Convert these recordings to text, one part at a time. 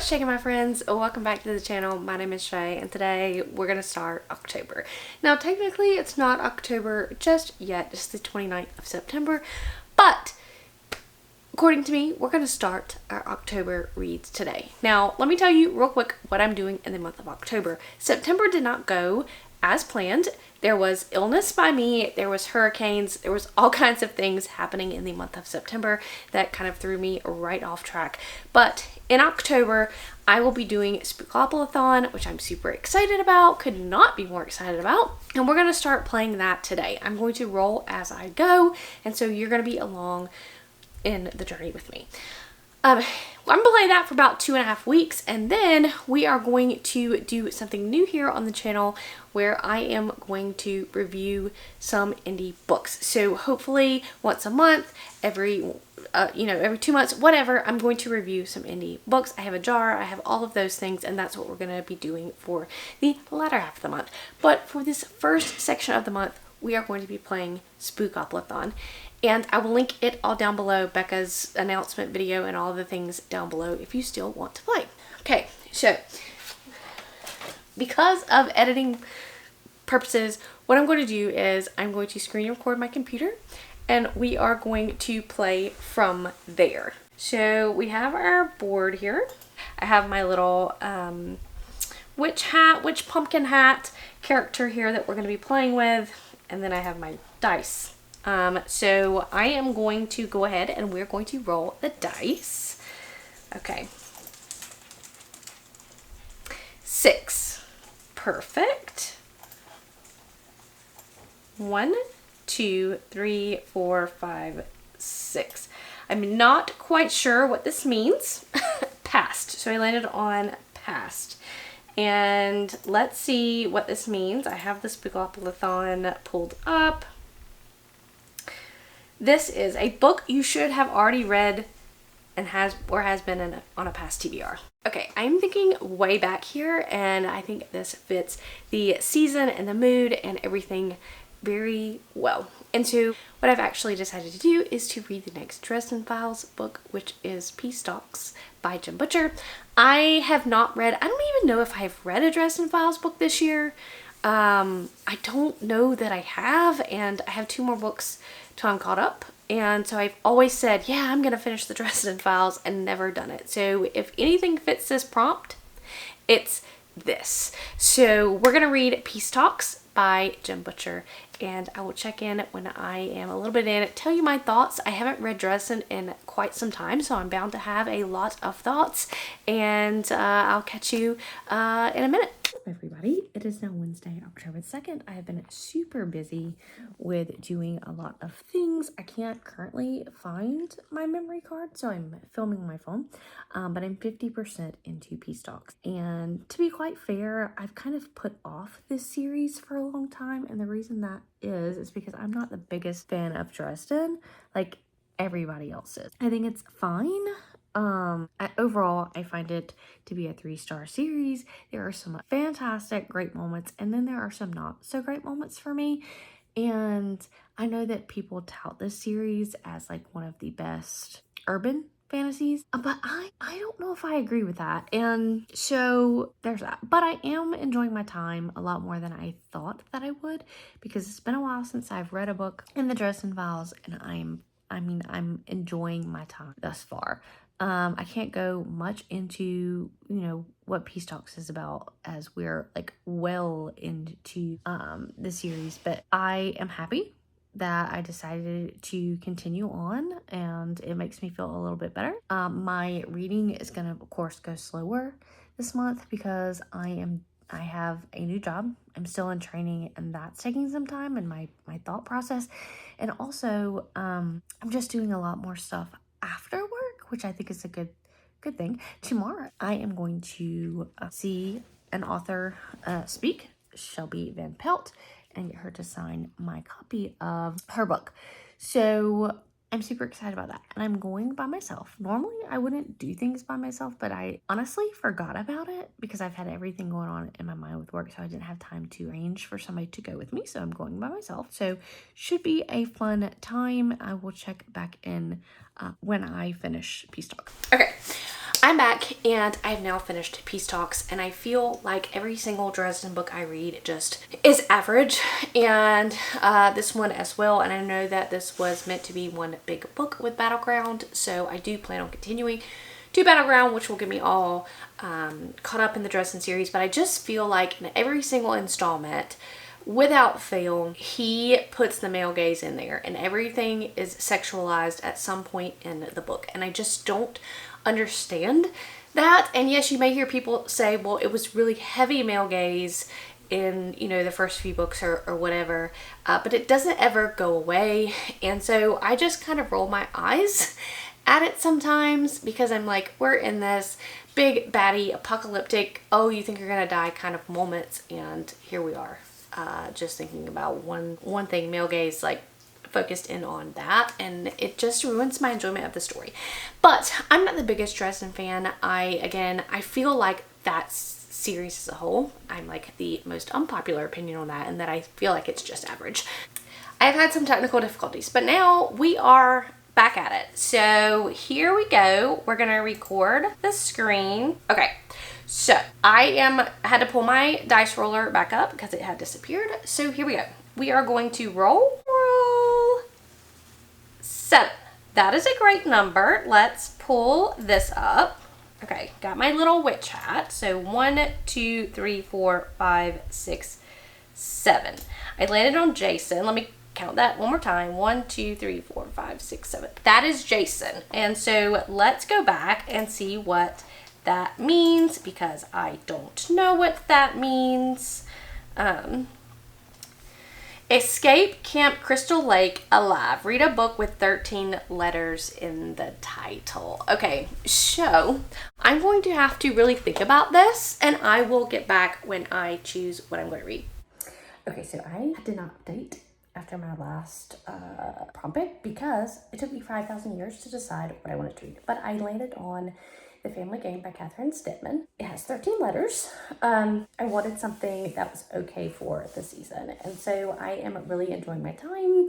What's shaking, my friends? Welcome back to the channel. My name is Shay, and today we're gonna start October. Now, technically, it's not October just yet. It's the 29th of September, but according to me, we're gonna start our October reads today. Now, let me tell you real quick what I'm doing in the month of October. September did not go as planned. There was illness by me, there was hurricanes, there was all kinds of things happening in the month of September that kind of threw me right off track. But in October, I will be doing Spookoplathon, which I'm super excited about, could not be more excited about. And we're going to start playing that today. I'm going to roll as I go, and so you're going to be along in the journey with me. I'm going to play that for about 2.5 weeks, and then we are going to do something new here on the channel where I am going to review some indie books. So hopefully once a month, every 2 months, whatever, I'm going to review some indie books. I have a jar, I have all of those things, and that's what we're going to be doing for the latter half of the month. But for this first section of the month, we are going to be playing Spookoplathon. And I will link it all down below, Becca's announcement video and all the things down below if you still want to play. Okay, so because of editing purposes, what I'm going to do is I'm going to screen record my computer and we are going to play from there. So we have our board here. I have my little witch pumpkin hat character here that we're going to be playing with, and then I have my dice. So I am going to go ahead and we're going to roll the dice. Okay. 6. Perfect. 1, 2, 3, 4, 5, 6. I'm not quite sure what this means. Passed. So I landed on passed. And let's see what this means. I have the Spookoplathon pulled up. This is a book you should have already read and has been on a past TBR. Okay, I'm thinking way back here, and I think this fits the season and the mood and everything very well. And so what I've actually decided to do is to read the next Dresden Files book, which is Peace Talks by Jim Butcher. I have not read, I don't even know if I've read a Dresden Files book this year. I don't know that I have, and I have 2 more books till I'm caught up. And so I've always said, yeah, I'm going to finish the Dresden Files, and never done it. So if anything fits this prompt, it's this. So we're going to read Peace Talks by Jim Butcher, and I will check in when I am a little bit in it, tell you my thoughts. I haven't read Dresden in quite some time, so I'm bound to have a lot of thoughts, and I'll catch you in a minute. Everybody, it is now Wednesday, October 2nd. I have been super busy with doing a lot of things. I can't currently find my memory card, so I'm filming on my phone, but I'm 50% into Peace Talks. And to be quite fair, I've kind of put off this series for a long time, and the reason that is because I'm not the biggest fan of Dresden like everybody else is. I think it's fine. Overall, I find it to be a 3-star series. There are some fantastic, great moments, and then there are some not so great moments for me. And I know that people tout this series as like one of the best urban fantasies, but I don't know if I agree with that. And so there's that. But I am enjoying my time a lot more than I thought that I would, because it's been a while since I've read a book in the Dresden Files, and I'm enjoying my time thus far. I can't go much into, what Peace Talks is about, as we're like well into the series, but I am happy that I decided to continue on, and it makes me feel a little bit better. My reading is gonna, of course, go slower this month because I have a new job. I'm still in training, and that's taking some time in my thought process. And also, I'm just doing a lot more stuff after work, which I think is a good thing. Tomorrow, I am going to see an author speak, Shelby Van Pelt, and get her to sign my copy of her book. So I'm super excited about that, and I'm going by myself. Normally, I wouldn't do things by myself, but I honestly forgot about it because I've had everything going on in my mind with work, so I didn't have time to arrange for somebody to go with me, so I'm going by myself. So should be a fun time. I will check back in when I finish Peace Talk. Okay. I'm back and I've now finished Peace Talks, and I feel like every single Dresden book I read just is average, and this one as well. And I know that this was meant to be one big book with Battleground, so I do plan on continuing to Battleground, which will get me all caught up in the Dresden series. But I just feel like in every single installment, without fail, he puts the male gaze in there, and everything is sexualized at some point in the book, and I just don't understand that. And yes, you may hear people say, well, it was really heavy male gaze in, you know, the first few books or whatever, but it doesn't ever go away. And so I just kind of roll my eyes at it sometimes, because I'm like, we're in this big baddie apocalyptic, oh, you think you're gonna die kind of moments, and here we are just thinking about one thing, male gaze, like focused in on that, and it just ruins my enjoyment of the story. But I'm not the biggest Dresden fan. I feel like that series as a whole, I'm like the most unpopular opinion on that, and that I feel like it's just average. I've had some technical difficulties, but now we are back at it. So here we go. We're gonna record the screen. Okay, so I had to pull my dice roller back up because it had disappeared. So here we go. We are going to roll 7. That is a great number. Let's pull this up. Okay, got my little witch hat. So 1, 2, 3, 4, 5, 6, 7. I landed on Jason. Let me count that one more time. 1, 2, 3, 4, 5, 6, 7. That is Jason. And so let's go back and see what that means, because I don't know what that means. Escape Camp Crystal Lake Alive. Read a book with 13 letters in the title. Okay, so I'm going to have to really think about this, and I will get back when I choose what I'm going to read. Okay, so I did not update after my last prompt pick because it took me 5,000 years to decide what I wanted to read. But I landed on The Family Game by Catherine Stedman. It has 13 letters. I wanted something that was okay for the season, and so I am really enjoying my time.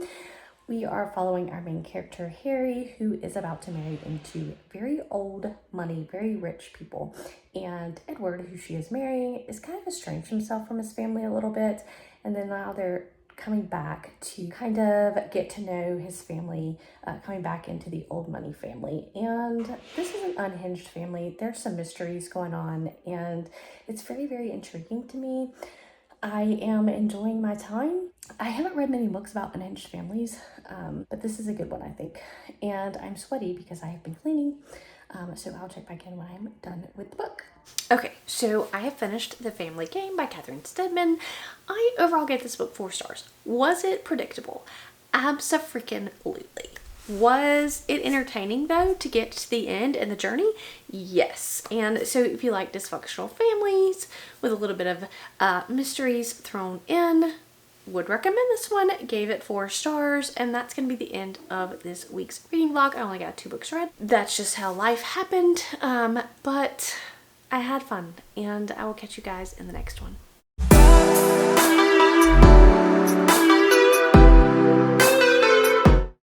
We are following our main character, Harry, who is about to marry into very old money, very rich people. And Edward, who she is marrying, is kind of estranged himself from his family a little bit. And then now they're coming back to kind of get to know his family, coming back into the old money family. And this is an unhinged family. There's some mysteries going on, and it's very, very intriguing to me. I am enjoying my time. I haven't read many books about unhinged families, but this is a good one, I think. And I'm sweaty because I have been cleaning, so I'll check back in when I'm done with the book. Okay, so I have finished The Family Game by Catherine Stedman. I overall gave this book 4 stars. Was it predictable? Abso-freaking-lutely. Was it entertaining, though, to get to the end and the journey? Yes. And so if you like dysfunctional families with a little bit of mysteries thrown in, would recommend this one. Gave it 4 stars, and that's going to be the end of this week's reading vlog. I only got 2 books read. That's just how life happened, but I had fun, and I will catch you guys in the next one.